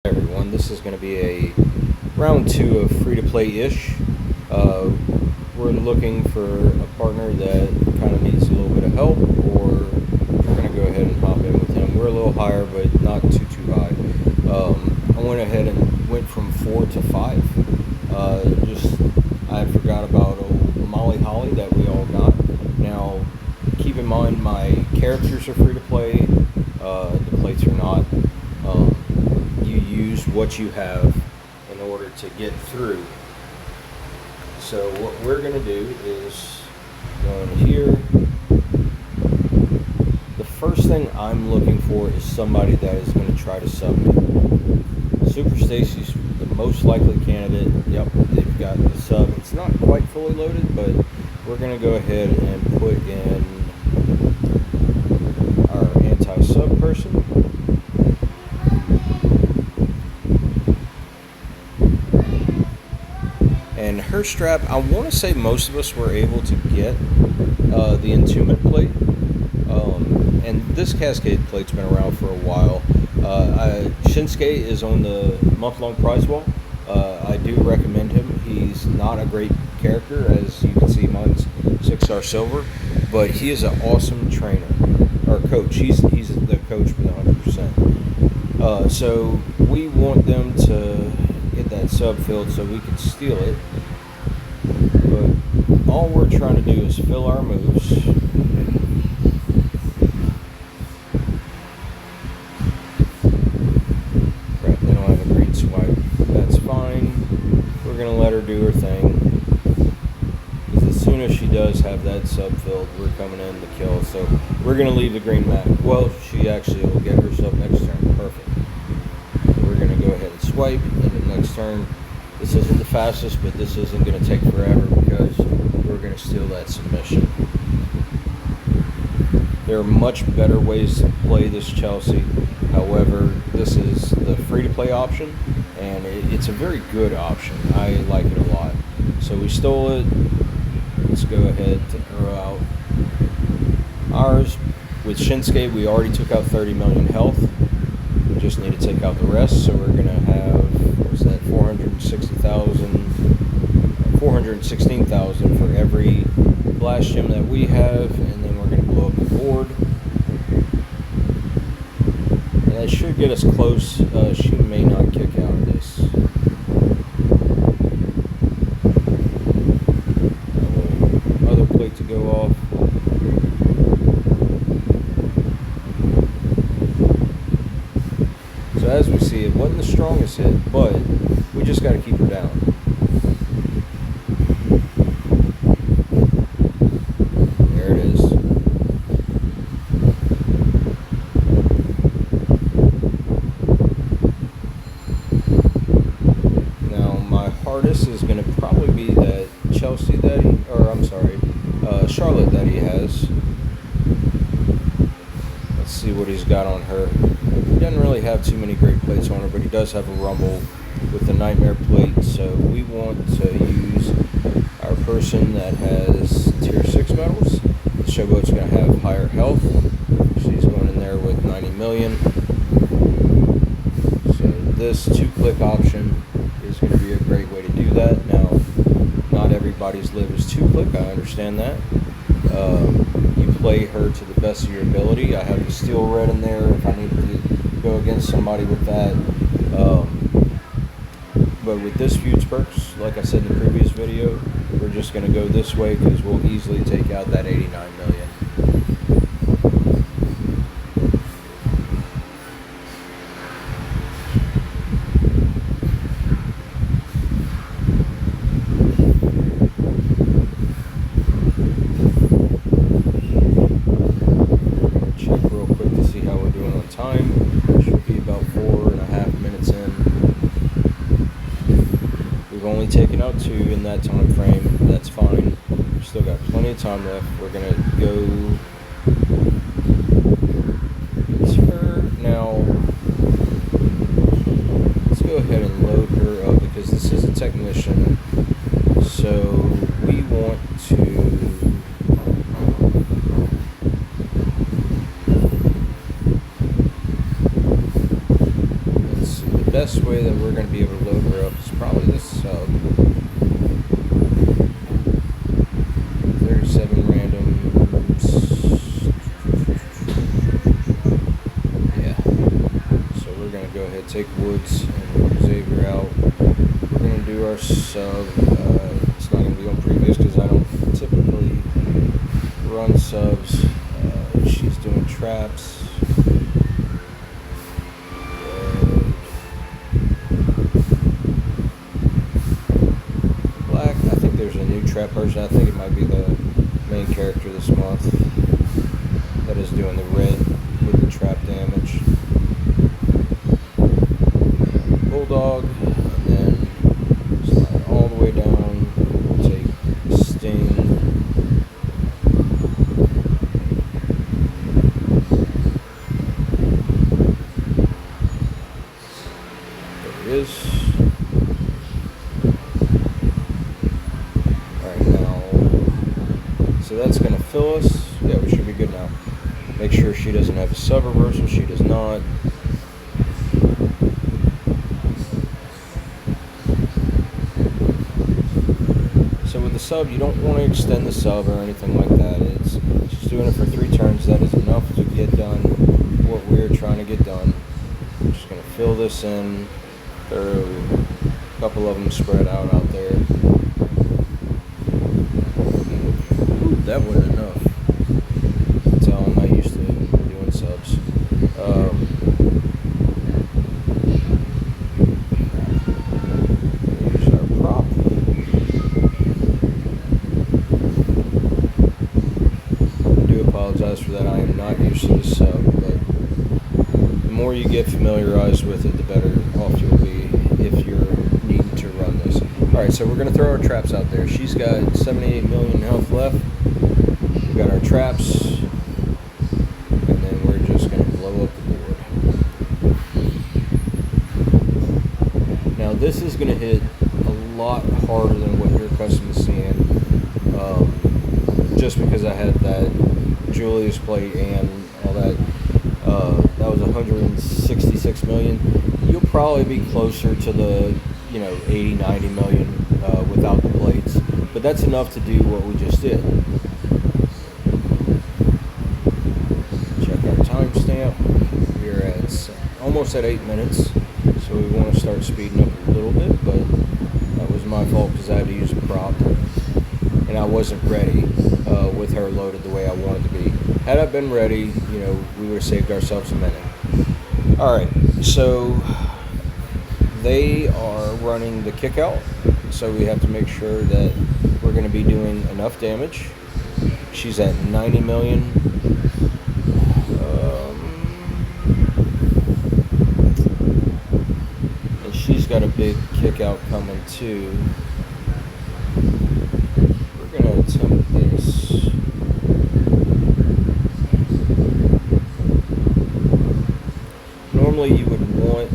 Everyone, this is going to be a round 2 of free-to-play-ish. We're looking for a partner that kind of needs a little bit of help, or we're going to go ahead and hop in with him. We're a little higher, but not too high. I went ahead and went from 4 to 5. I forgot about old Molly Holly that we all got. Now, keep in mind my characters are free-to-play. The plates are not. You use what you have in order to get through. So what we're going to do is go in here. The first thing I'm looking for is somebody that is going to try to sub me. Super Stacy's the most likely candidate. Yep, they've got the sub. It's not quite fully loaded, but we're going to go ahead and put in our anti-sub person. And her strap, I want to say most of us were able to get the Entombment plate. And this Cascade plate's been around for a while. Shinsuke is on the month-long prize wall. I do recommend him. He's not a great character, as you can see, mine's 6-star silver, but he is an awesome trainer, or coach. He's the coach for the 100%. So we want them to get that sub filled so we can steal it. But all we're trying to do is fill our moves. Crap, they don't have a green swipe. That's fine. We're going to let her do her thing. Because as soon as she does have that sub filled, we're coming in to kill. So we're going to leave the green map. Well, she actually will get her sub next turn. Perfect. We're going to go ahead and swipe, and the next turn, this isn't the fastest, but this isn't going to take forever because we're going to steal that submission. There are much better ways to play this Chelsea. However, this is the free-to-play option, and it's a very good option. I like it a lot. So we stole it. Let's go ahead to throw out ours. With Shinsuke, we already took out 30 million health. We just need to take out the rest, so we're going to have, what's that, 416,000 for every blast gem that we have, and then we're going to blow up the board. And that should get us close. She may not kick out of this. Other plate to go off. So as we see, it wasn't the strongest hit, but we just got to keep her down. There it is. Now my hardest is going to probably be that Chelsea that he, or I'm sorry, Charlotte that he has. Let's see what he's got on her. He doesn't really have too many great plates on her, but he does have a Rumble with the Nightmare plate, so we want to use our person that has tier 6 medals. The Showboat's going to have higher health. She's going in there with 90 million. So this 2-click option is going to be a great way to do that. Now, not everybody's live is 2-click, I understand that. You play her to the best of your ability. I have the Steel Red in there if I need to go against somebody with that. But with this Feud's perks, like I said in the previous video, we're just going to go this way because we'll easily take out that 89 million. Check real quick to see how we're doing on time. Should be about 4.5 minutes in. We've only taken out 2 in that time frame. That's fine. We've still got plenty of time left. We're going to go. It's her. Now, let's go ahead and load her up because this is a technician. So we want to. best way that we're going to be able to load her up is probably this sub. 37 randoms. Yeah. So we're going to go ahead and take Woods and Xavier out. We're going to do our sub. It's not going to be on previous because I don't typically run subs. She's doing traps. Black, I think there's a new trap person. I think it might be the main character this month that is doing the red with the trap damage. Bulldog, and then slide all the way down. We'll take Sting. Is. Alright, now, so that's going to fill us. Yeah, we should be good now. Make sure she doesn't have a sub reversal. She does not. So with the sub, you don't want to extend the sub or anything like that. It's just doing it for 3 turns. That is enough to get done what we're trying to get done. I'm just going to fill this in. There are a couple of them spread out there. Ooh, that wasn't enough. That's how I'm not used to doing subs. Here's our prop. I do apologize for that. I am not used to the sub, but the more you get familiarized with it, the better off you'll be if you're needing to run this. Alright, so we're going to throw our traps out there. She's got 78 million health left. We've got our traps, and then we're just going to blow up the board. Now this is going to hit a lot harder than what you're accustomed to seeing, just because I had that Julius plate and all that. That was 166 million. You'll probably be closer to the 80, 90 million without the plates, but that's enough to do what we just did. Check our timestamp. We're at almost at 8 minutes, so we want to start speeding up a little bit, but that was my fault because I had to use a prop and I wasn't ready with her loaded the way I wanted to be. Had I been ready, we would have saved ourselves a minute. Alright, so they are running the kick out, so we have to make sure that we're going to be doing enough damage. She's at 90 million. And she's got a big kick out coming too. We're going to attempt this. Normally you would want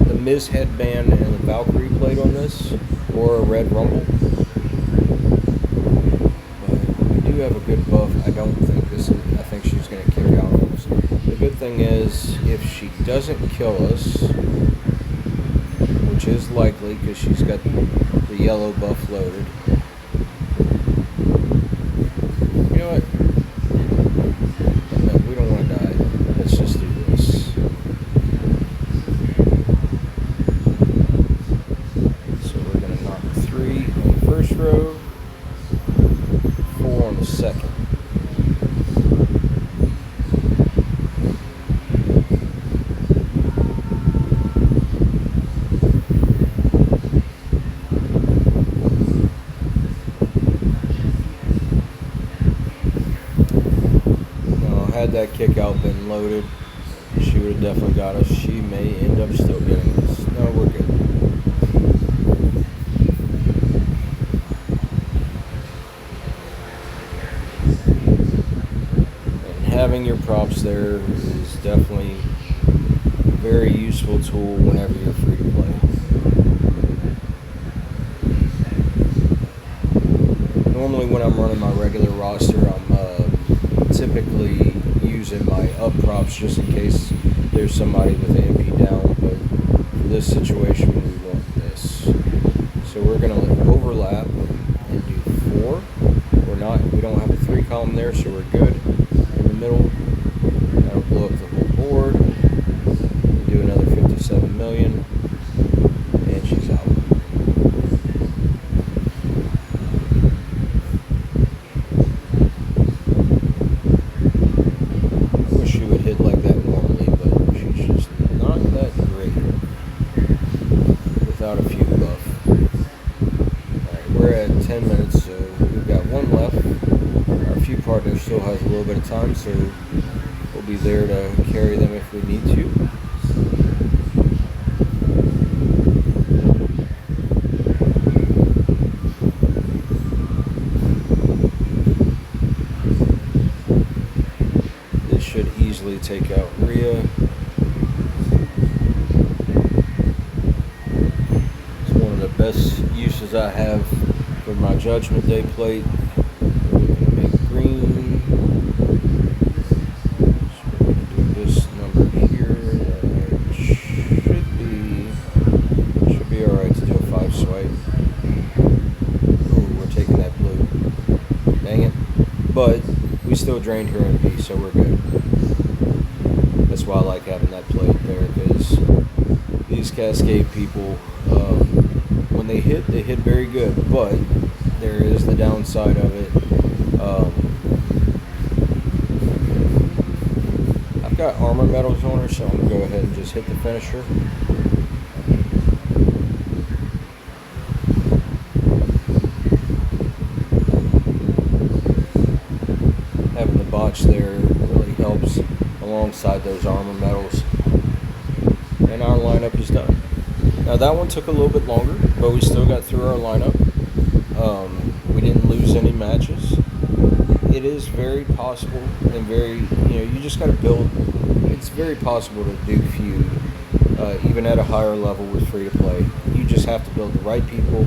the Miz headband and the Valkyrie plate on this, or a red rumble. But we do have a good buff. I think she's going to kick out on us. The good thing is, if she doesn't kill us, which is likely because she's got the yellow buff loaded. You know what? We don't want to die. Let's just do this. So we're going to knock 3 on the first row, 4 on the second. Had that kick out been loaded, she would have definitely got us. She may end up still getting us. No, we're good. And having your props there is definitely a very useful tool whenever you're free to play. Normally when I'm running my regular roster, I'm typically using my up props just in case there's somebody with the MP down, but for this situation we want this. So we're going to overlap and do 4. We don't have a 3 column there, so we're good. In the middle, that'll blow up the whole board. Do another 57 million, and she's out. I wish she would hit like that normally, but she's just not that great without a few buff. Alright, we're at 10 minutes, so we've got 1 left. Our few partner still has a little bit of time, so we'll be there to carry them if we need to. This should easily take out Rhea. It's one of the best uses I have for my Judgment Day plate. We're going to make green. So we're going to do this number here. Should be alright to do a 5 swipe. Ooh, we're taking that blue. Dang it. But we still drained her MP, so we're good. That's why I like having that plate there, because these Cascade people, when they hit very good, but there is the downside of it. I've got armor medals on her, so I'm going to go ahead and just hit the finisher. Having the botch there really helps alongside those armor medals. And our lineup is done. Now that one took a little bit longer, but we still got through our lineup. We didn't lose any matches. It is very possible and you just got to build. It's very possible to do feud, even at a higher level with free to play. You just have to build the right people.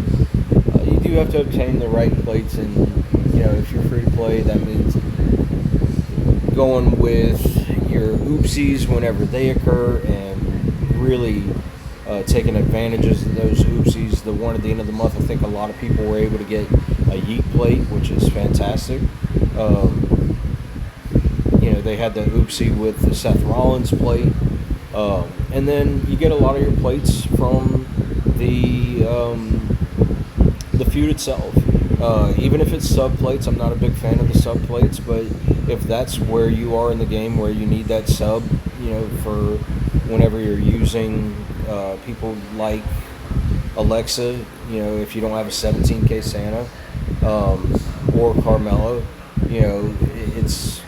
You do have to obtain the right plates, and if you're free to play, that means going with your oopsies whenever they occur and really taking advantages of those oopsies. The one at the end of the month, I think a lot of people were able to get a Yeet plate, which is fantastic. They had the oopsie with the Seth Rollins plate. And then you get a lot of your plates from the feud itself. Even if it's sub plates, I'm not a big fan of the sub plates, but if that's where you are in the game where you need that sub, for whenever you're using people like Alexa, if you don't have a 17K Santa, or Carmelo, it's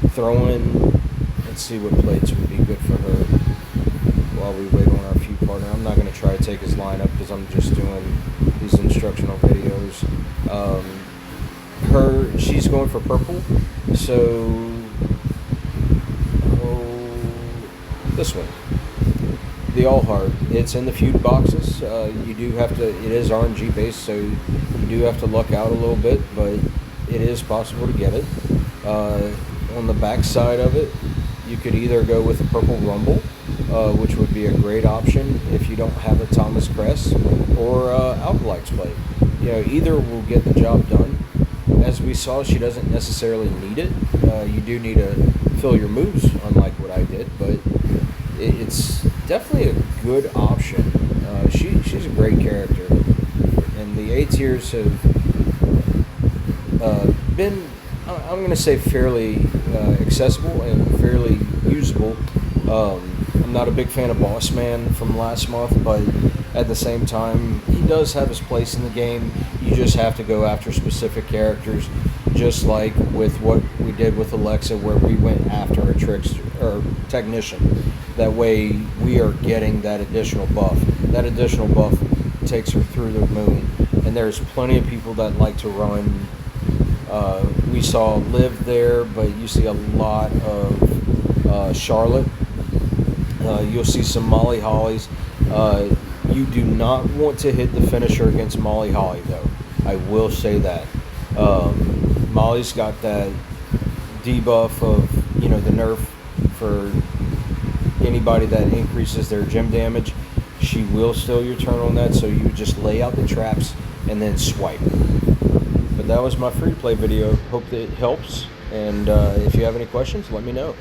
throwing. Let's see what plates would be good for her while we wait on our feud partner. I'm not going to try to take his lineup because I'm just doing these instructional videos. She's going for purple, so this one, the All Heart. It's in the feud boxes. You do have to. It is RNG based, so you do have to luck out a little bit, but it is possible to get it. On the back side of it, you could either go with a purple Rumble, which would be a great option if you don't have a Thomas Crest, or Alkalight's plate. Either will get the job done. As we saw, she doesn't necessarily need it. You do need to fill your moves, unlike what I did, but it's definitely a good option. She's a great character, and the A tiers have been, I'm going to say, fairly accessible and fairly usable. I'm not a big fan of Boss Man from last month, but at the same time, he does have his place in the game. You just have to go after specific characters, just like with what we did with Alexa, where we went after a trickster or technician. That way, we are getting that additional buff. That additional buff takes her through the moon, and there's plenty of people that like to run. We saw Liv there, but you see a lot of Charlotte. You'll see some Molly Hollies. You do not want to hit the finisher against Molly Holly, though. I will say that. Molly's got that debuff of the nerf for anybody that increases their gym damage. She will steal your turn on that, so you just lay out the traps and then swipe. But that was my free-to-play video. Hope that it helps, and if you have any questions, let me know.